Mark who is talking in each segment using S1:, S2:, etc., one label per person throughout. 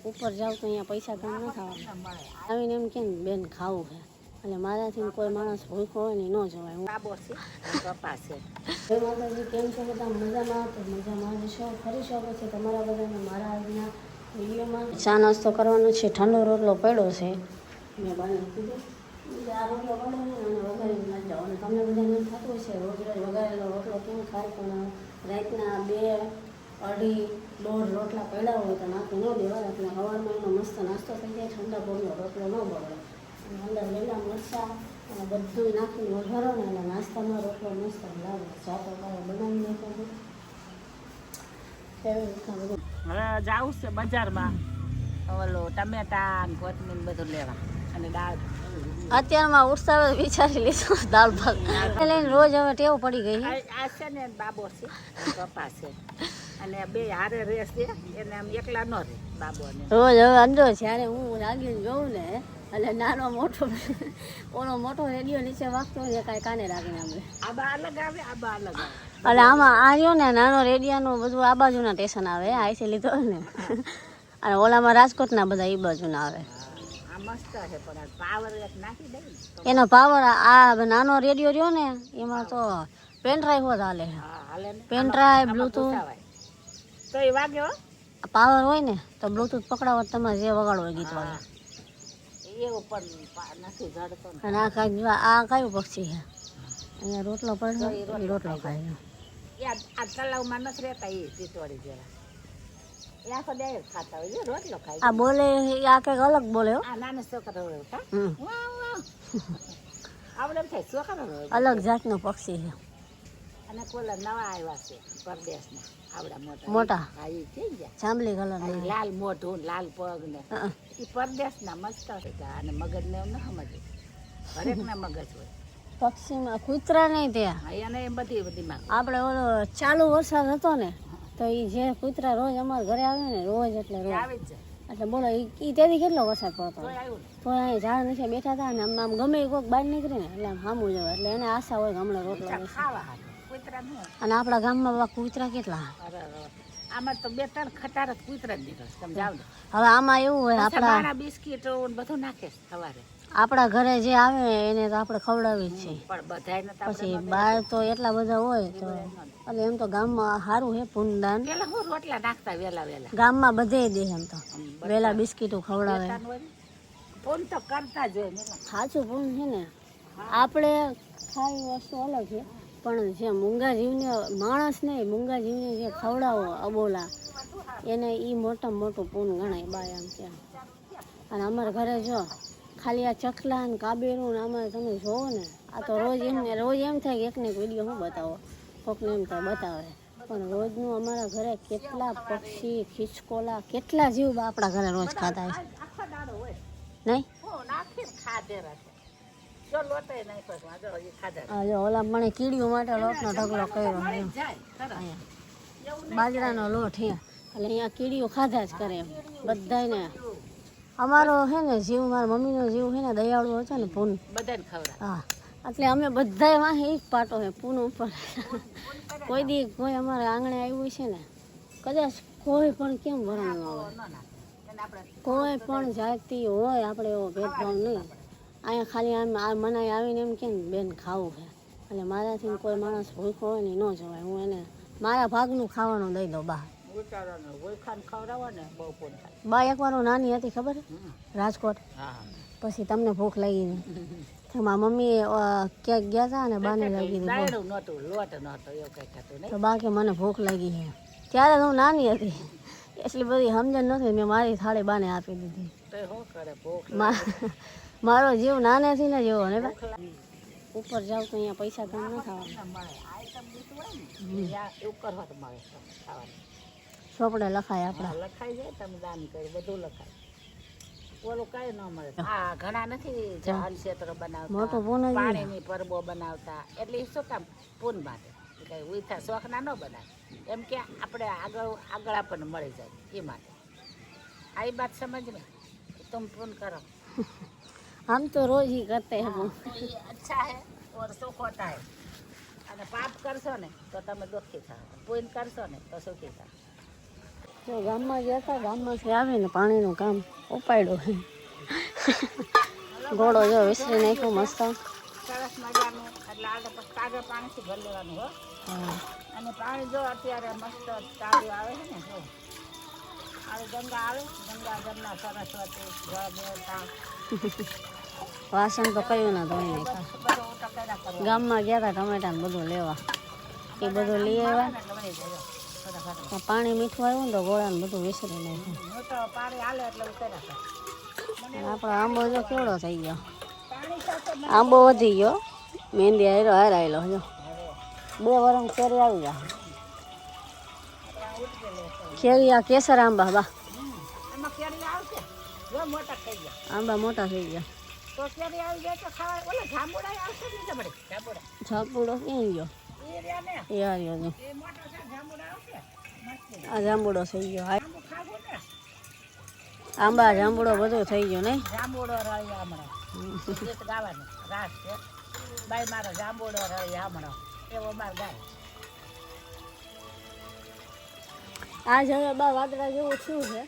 S1: ઉપર જાવ તો અહીંયા પૈસા કામ ન થવાના આવીને એમ કે બેન ખાવું છે એટલે મારાથી કોઈ માણસ ભૂખો હોય ને ન જવાય. હું માતાજી કેમ છો બધા મજામાં? તો મજામાં છો ફરી શકો છે તમારા બધાને મારા આજના વિડીયોમાં. ચા નાસ્તો કરવાનો છે, ઠંડો રોટલો પડ્યો છે મેં બનાવી કીધું આ રોટલો પડ્યો ને અને વઘારીને નાખી જાઓ. અને તમને બધાને એમ થતું હશે રોજ રોજ વઘારેલો રોટલો કેમ ખાય, પણ રાતના 2-2.5 રોટલા પડ્યા હોય તો નાખી ન દેવાય એટલે સવારમાં એનો મસ્ત નાસ્તો થઈ જાય. ઠંડા પોરનો રોટલો ન બગડે અને અંદર લીલા મરચાં અને બધું નાખીને વઘારો ને એટલે નાસ્તામાં રોટલો મસ્ત લાગે. ચા તો બનાવી નાખો.
S2: હવે જાવું છે બજારમાં ઓલો ટમેટા ને કોથમીર બધું લેવા અને દાળ.
S1: અત્યારમાં ઉત્સાહ વિચારી લીધો દાળ ભાત લઈને રોજ હવે ટેવ પડી ગઈ.
S2: આ છે ને બાબો છે પપ્પા છે અને બે હારે રહેશે એને આમ એકલા ન રહે બાબોને.
S1: રોજ હવે અંદર જ્યારે હું લાગીને જોઉં ને એટલે નાનો મોટો ઓલો મોટો રેડિયો નીચે વાગતો હોય કાંઈ કાને રાખીને આપણે
S2: આબા અલગ આવે આબા અલગ આવે
S1: એટલે આમાં આવ્યો ને નાનો રેડિયાનું બધું આ બાજુના સ્ટેશન આવે આઈથી લીધો ને અને ઓલામાં રાજકોટના બધા એ બાજુના આવે.
S2: આ મસ્ત છે પણ પાવર એક નાખી દે ને
S1: એનો પાવર આ નાનો રેડિયો રહ્યો ને એમાં તો પેન ડ્રાઈવ હોત હાલે.
S2: હાલે ને
S1: પેન ડ્રાઈવ બ્લુટૂથ
S2: તો એ વાગ્યો
S1: પાવર હોય ને તો બ્લુટૂથ પકડાવો તમારે જે વગાડવો ગીત વાગે
S2: એવું પણ નથી જડતો.
S1: અને આ કાંઈ આ કયું પક્ષી છે અહીંયા રોટલો પડ્યો રોટલો ખાય.
S2: આ તલાવમાં નથી રહેતા એ ટીટવાડી જેવા એ આખો દે ખાતા હોય રોટલો ખાય.
S1: આ બોલે આ કંઈક અલગ બોલે હો.
S2: આ નાના છોકરા હોય આવડે થાય છોકરા
S1: અલગ જાતનો પક્ષી છે
S2: અને કોલા નવા આવ્યા છે પરદેશના આવડા મોટા
S1: મોટા
S2: હા એ થઈ ગયા
S1: જાંબલી કલર
S2: લાલ મોઢું લાલ પગ ને એ પરદેશના મસ્ત છે અને મગજ ને ન સમજે હરેક ના મગજ હોય.
S1: પક્ષીમાં કૂતરા નહીં ત્યાં
S2: એને એમ બધી માં
S1: આપણે ઓલો ચાલુ વરસાદ હતો ને તો એ જે કૂતરા રોજ અમારા ઘરે આવે ને રોજ એટલે રોજ
S2: આવી જ જાય
S1: એટલે બોલો એ તેથી કેટલો વરસાદ પડતો
S2: તોય આવ્યું ને
S1: તો અહીં ઝાડ નીચે બેઠા હતા ને આમ ગમે એ કોઈક બહાર નીકળે ને એટલે આમ સામું જવાય એટલે એને આશા હોય કે હમણાં રોટલો લેશે.
S2: ખાવા હાટું કૂતરા ન
S1: અને આપણા ગામમાં બાબા કૂતરા કેટલા.
S2: આમાં તો 2-3 ખટાર કૂતરા જ દીધો તમે જાવ ને
S1: હવે આમાં એવું હોય આપણા
S2: બિસ્કીટ બધું નાખે સવારે
S1: આપણા ઘરે જે આવે એને તો આપણે ખવડાવી જ છે
S2: પણ બધાને તો
S1: પછી બહાર તો એટલા બધા હોય તો એટલે એમ તો ગામમાં સારું છે પૂનદાન
S2: પેલા હું રોટલા નાખતા વેલા
S1: ગામમાં બધે દે એમ તો વેલા બિસ્કીટો ખવડાવે
S2: ફોન તો કરતા જ હોય ને
S1: સાચું પૂન છે ને. આપણે ખાવી વસ્તુ અલગ છે પણ જે મૂંગા જીવને માણસ નહીં મૂંગા જીવને જે ખવડાવો અબોલા એને એ મોટામાં મોટું પૂન ગણાય બાય આમ ત્યાં. અને અમારા ઘરે જો ખાલી આ ચકલા ને કાબેરું ને આમાં તમે જોવો ને આ તો રોજ એમ થાય કે એકને એક વિડીયો શું બતાવો કોકને એમ થાય બતાવે પણ રોજનું અમારા ઘરે કેટલા પક્ષી ખિસકોલા કેટલા જીવ આપણા ઘરે રોજ ખાતા છે નહીં. જો ઓલા મને કીડીઓ માટે લોટનો ઢગલો કર્યો બાજરાનો લોટ હે એટલે અહીંયા કીડીઓ ખાધા જ કરે એમ બધાને. અમારો છે ને જીવ મારા મમ્મીનો જીવ છે ને દયાળુ હતો ને પૂન
S2: બધાને ખવડાવે.
S1: હા એટલે અમે બધાય વાંહે એ જ પાટો છે પૂન ઉપર. કોઈ દી કોઈ અમારા આંગણે આવ્યું છે ને કદાચ કોઈ પણ કેમ વરણ ન હોય કોઈ પણ જાતિ હોય આપણે એવો ભેદભાવ નહીં. અહીંયા ખાલી આમ મને આવીને એમ કે બેન ખાવું છે એટલે મારાથી કોઈ માણસ ભૂખો હોય ને ન જવાય. હું એને મારા ભાગનું ખાવાનું દઈ દઉં બહાર. બા એકવાર હું નાની હતી ખબર રાજકોટ પછી તમને ભૂખ લાગી ગઈ મારા મમ્મી ક્યાંક ગયા હતા ને બાને લાગી હતી તો બા કે મને ભૂખ લાગી છે ત્યારે હું નાની હતી એટલી બધી સમજણ નથી મેં મારી થાળી બાને આપી દીધી. મારો જીવ નાનેથી ને જેવો ને ઉપર જાવ તો અહીંયા પૈસા કામ ન થવાના ચોપડે લખાય આપણા
S2: લખાઈ જાય તમે દાન કરી બધું લખાય ઓલું કઈ ન મળે. હા ઘણા નથી જહાન ક્ષેત્ર બનાવતા
S1: મોટું પૂન
S2: પાણીની પરબો બનાવતા એટલે શું કામ પૂન માટે કઈ ઉઠા શોખના ન બનાવે એમ કે આપણે આગળ આપણને મળી જાય એ માટે આ વાત સમજ ને તમે પૂન કરો.
S1: हम तो रोज ही करते हैं वो
S2: अच्छा है और सुख होता है અને પાપ કરશો ને તો તમે દુઃખી થાવ પૂન કરશો ને તો સુખી થાવ.
S1: જો ગામમાં ગયા હતા, ગામમાંથી આવીને પાણીનું કામ ઉપાડ્યું. ઘોડો જો વિસરી નાખ્યો મસ્ત.
S2: સરસ મજાનું એટલે આગળ પછી તાજા પાણીથી ભરી લેવાનું હો. અને પાણી જો અત્યારે મસ્ત તાજું આવે છે ને જો આવે ગંગા આવે ગંગા જમના સરસ્વતી જળ દેવતા
S1: વાસણ તો કયું ના ધોઈ નાખ્યા.
S2: બધું ઉટકેલા કરવા
S1: ગામમાં ગયા હતા ટમેટા ને બધું લેવા, એ બધું લઈ આવ્યા. પાણી મીઠું આવ્યું ને તો ગોળા ને બધું વિસરી નાખ્યું.
S2: હું તો પાણી હાલે એટલે ઉતર્યા કર.
S1: આપણો આંબો જો કેવડો થઈ ગયો,
S2: પાણી સાથે
S1: આંબો વધી ગયો. મહેંદી હારો હારાયેલો જો 2 વર્ષ કેરી આવી જાય. કેરી આ કેસર આંબા બા
S2: એમાં કેરી આવશે જો મોટા થઈ ગયા
S1: આંબા મોટા થઈ ગયા.
S2: તો કેરી આવી જાય તો ખાવા ઓલા જાંબુડા આવશે ને જબડે જાંબુડા
S1: જાંબુડો ક્યાં ગયો?
S2: એ રહ્યા ને
S1: એ આવ્યો જો
S2: એ મોટા છે જાંબુડા આવશે મસ્ત
S1: આ જાંબુડો થઈ ગયો.
S2: જાંબુ ખાવું ને
S1: આંબા જાંબુડો બધું થઈ ગયો નહીં.
S2: જાંબુડો રળિયા હમણાં ગીત ગાવાનું રાસ છે બાઈ મારો જાંબુડો રળિયા હમણાં એવો માર ગાય.
S1: આજ હવે બા વાદળા જેવું થયું છે.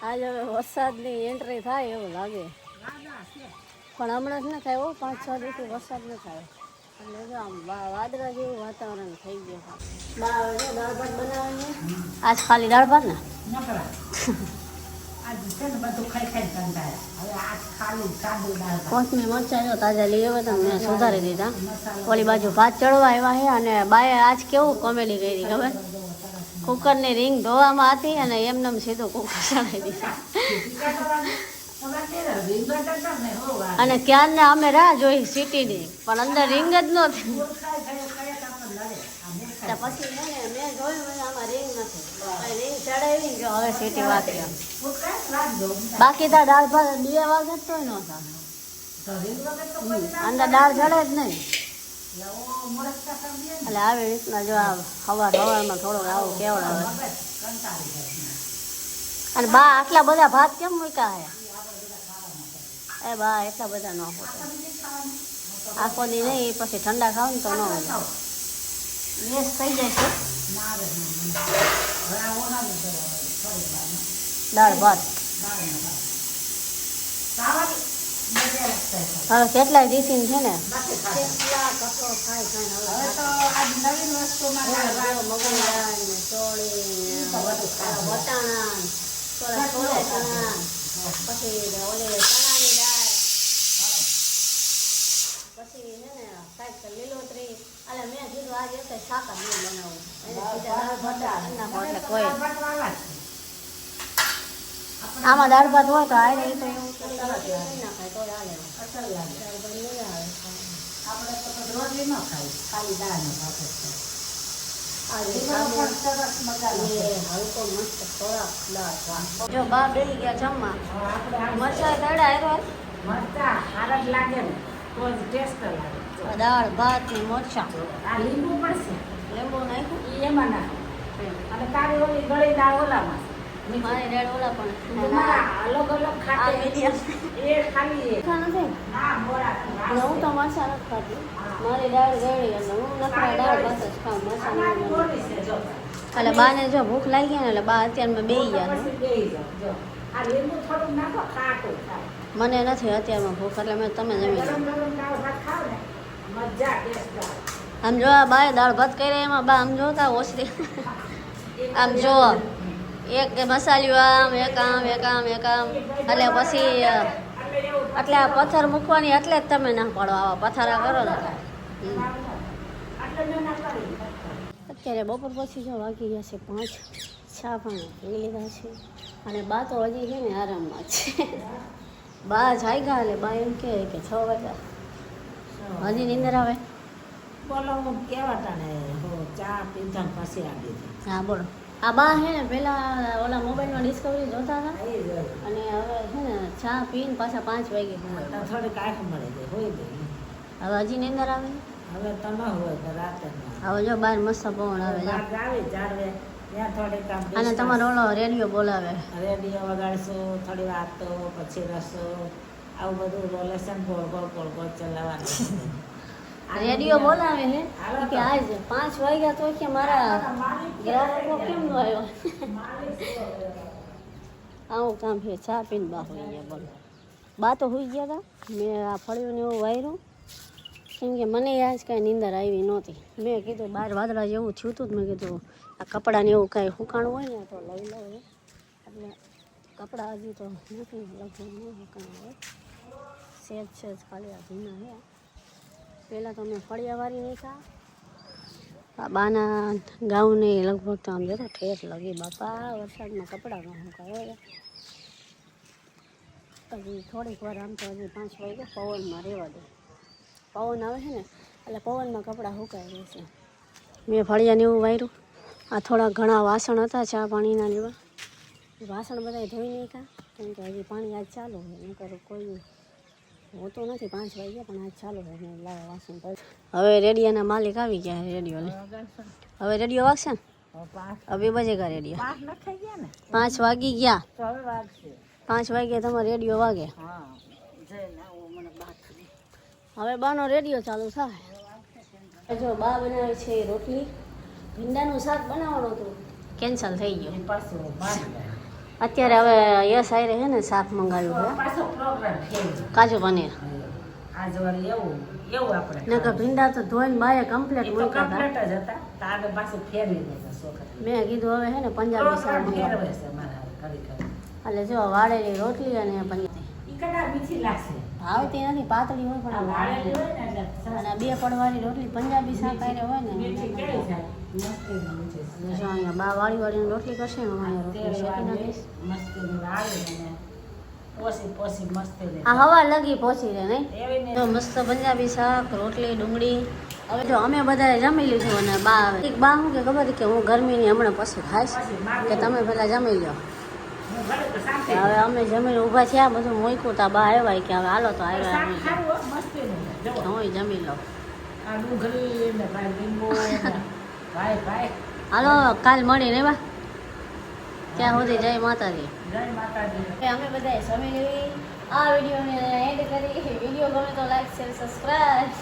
S1: આજ હવે વરસાદની એન્ટ્રી થાય એવું લાગે, પણ હમણાં જ ન થાય. 5-6 દિવસથી વરસાદ ન થાય એટલે જો આમ વાદળા જેવું વાતાવરણ થઈ ગયું. બા હવે દાળ ભાત બનાવવાની. આજ ખાલી દાળ ભાત ને
S2: નકરા આજ છે ને બધું ખાઈ કંટાળ્યા. હવે આજ ખાલી સાદું દાળ ભાત.
S1: કોથમીર મરચાં જો તાજા લઈ આવ્યા હતા, મેં સુધારી દીધા. ઓલી બાજુ ભાત ચડવા આવ્યા છે અને બાએ આજ કેવું કોમેડી કરી ખબર, કુકરની રીંગ ધોવામાં હતી અને એમને સીધું કુકર ચડાવી દીધું. અને ક્યારના અમે રાહ જોઈ સીટીની, પણ અંદર રીંગ જ નહોતી. પછી મેં જોયું આમાં રીંગ નથી, રીંગ ચડાવી ગયો. હવે સીટી વાગી બાકી તો દાળ ભાત 2 વાગે તો ન થાય. અંદર દાળ ચડે જ નહીં. એટલે આવી રીતના જો આ સવારમાં થોડોક આવું કેવડાવે. અને બા આટલા બધા ભાત કેમ મૂક્યા હે? એ બા એટલા બધા ન હોતા આખો દી નહીં, પછી ઠંડા ખાવ ને તો ન હોય, વેસ્ટ થઈ જાય છે. દાળ ભાત હવે કેટલાય દિવસી છે ને વટાણા પછી ઓલી ચણાની દાળ પછી છે ને કાંઈક લીલોતરી. એટલે મેં કીધું આજે એટલે શાક જ નહીં બનાવું, એટલે કોઈ આમાં દાળ ભાત હોય તો આય નહીં તો એવું નાખાય તો હાલે.
S2: આપણે તો રોટલી ન ખાઈ ખાલી દાળ નો ભાત
S1: જો બા બેસી ગયા જમવા. મરચાં તળા આવ્યો
S2: મરચા હારા જ લાગે ને તો જ ટેસ્ટ લાગે.
S1: દાળ ભાત ને મરચાં,
S2: આ લીંબુ પડશે
S1: લીંબુ નાખ્યું.
S2: એ એમાં નાખો અને તારી ઓલી ગળી દાળ ઓલામાં
S1: મારી રેડ ઓલા પણ
S2: અલગ અલગ ખાતે એ ખાલી
S1: નથી.
S2: ના મોરા
S1: હું તો મરચાં નથી ખાતી, મારી દાળ ગળી એટલે હું નખરા દાળ ભાત જ ખાઉં. મરચાં એટલે બાને જો ભૂખ લાગી ને એટલે બા અત્યારમાં બેસી ગયા.
S2: આ લીંબુ થોડું નાખો ખાટું થાય.
S1: મને નથી અત્યારમાં ભૂખ એટલે મેં તમે જમી લો.
S2: ગરમ ગરમ દાળ ભાત ખાવ ને મજા ટેસ્ટ આવે.
S1: આમ જો આ બાએ દાળ ભાત કર્યા એમાં બા આમ જોતા ઓછરી આમ જો એક મસાલિયું આમ એક આમ એટલે પછી એટલે આ પથ્થર મૂકવાની એટલે જ તમે ના પાડો, આવા પથ્થરા કરો ને. અત્યારે બપોર પછી જો વાગી ગયા છે 5. ચા પાણી પી લીધા છે અને બા તો હજી છે ને આરામમાં છે. બા જાગ્યા એટલે બા એમ કહે કે 6 વાગ્યા હજી નીંદર આવે.
S2: બોલો કેવા તાણે ચા પીધા પછી આવી
S1: હા બોલો. આ બા છે ને પેલા ઓલા મોબાઈલમાં ડિસ્કવરી જોતા હતા અને હવે છે ને ચા પીને પાછા 5 વાગે
S2: થોડીક આંખ મળે છે હોય જાય.
S1: હવે હજી નીંદર આવે.
S2: હવે તો ન હોય તો રાતે
S1: હવે જો બહાર મસ્ત પવન આવે છે
S2: આવી જાળવે ત્યાં થોડીક કામ
S1: અને તમારો ઓલો રેડિયો બોલાવે.
S2: રેડિયો વગાડશું થોડી વાત તો પછી રસો આવું બધું લેસન ગોળ ગોળ ચલાવવાનું.
S1: રેડિયો બોલાવે છે કે આજ 5 વાગ્યા તો કે મારા ગ્રાહકો કેમ ન આવ્યો આવું કામ છે. ચા પીને બા હોઈ ગયા બોલો. બા તો હોઈ ગયા હતા. મેં આ ફળ્યું ને એવું વાયરું કેમ કે મને આજ કાંઈ નીંદર આવી નહોતી. મેં કીધું 12 વાદળા જેવું થયું હતું. મેં કીધું આ કપડાને એવું કાંઈ સુકાણું હોય ને તો લઈ લઉં એટલે કપડાં હજી તો નથી લગભગ નહીં સુકાણું હોય. સેજ ખાલી આ ભીના છે. પહેલાં તો મેં ફળિયા વારી નાખ્યા. આ બાના ગાઉને લગભગ તો આમ જતો ઠેસ લગી બાપા વરસાદમાં કપડાં ન સુકાય. હજી થોડીક વાર આમ તો હજી 5 વાગે પવનમાં રહેવા દે. પવન આવે છે ને એટલે પવનમાં કપડાં સુકાઈ રહેશે. મેં ફળિયાને એવું વાર્યું. આ થોડા ઘણા વાસણ હતા ચા પાણીના લેવા. વાસણ બધા ધોઈ નાખ્યા કેમ કે હજી પાણી આજ ચાલુ હોય નકર કોઈ હોતું નથી. 5 વાગ્યા પણ આજ ચાલુ હોય ને લાવા વાસણ પર. હવે રેડિયાના માલિક આવી ગયા રેડિયો લે. હવે રેડિયો વાગશે ને હવે બજેગા રેડિયો 5 વાગી ગયા. 5 વાગ્યા તમારે રેડિયો વાગે. હવે બાનો રેડિયો ચાલુ થાય. જો બા બનાવે છે રોટલી. ભીંડાનું શાક બનાવવાનું હતું કેન્સલ થઈ ગયું. અત્યારે હવે યસ આયરે છે ને શાક મંગાવ્યું છે કાજુ પનીર. નકર ભીંડા તો ધોઈને બાએ કમ્પ્લીટ મૂક્યા હતા. મેં કીધું હવે છે ને પંજાબી શાક મંગાવ્યું એટલે જો વાળેલી રોટલી અને પનીર આવતી નથી પાતળી હોય પણ અને 2 પડવાળી રોટલી પંજાબી શાક આયરે હોય ને જો અહીંયા બા વાળી રોટલી કરશે ને અહીંયા રોટલી શેકી નાખીશ. આ હવા લગી પહોંચી રહે નહીં તો મસ્ત પંજાબી શાક રોટલી ડુંગળી. હવે જો અમે બધાએ જમી લીધું અને બા આવે. એક બા શું કે ખબર કે હું ગરમીની હમણાં પછી ખાઈશ કે તમે પહેલાં જમી લો. હવે અમે જમીને ઊભા થયા બધું મૂક્યું તા બા આવ્યા કે હવે હાલો તો આવ્યા હું જમી લો. હાલો કાલ મળી ને બા ત્યાં સુધી જય માતાજી. અમે બધાએ જમી લેવી. આ વિડીયોને એડ કરી. વિડીયો ગમે તો લાઈક શેર સબસ્ક્રાઈબ.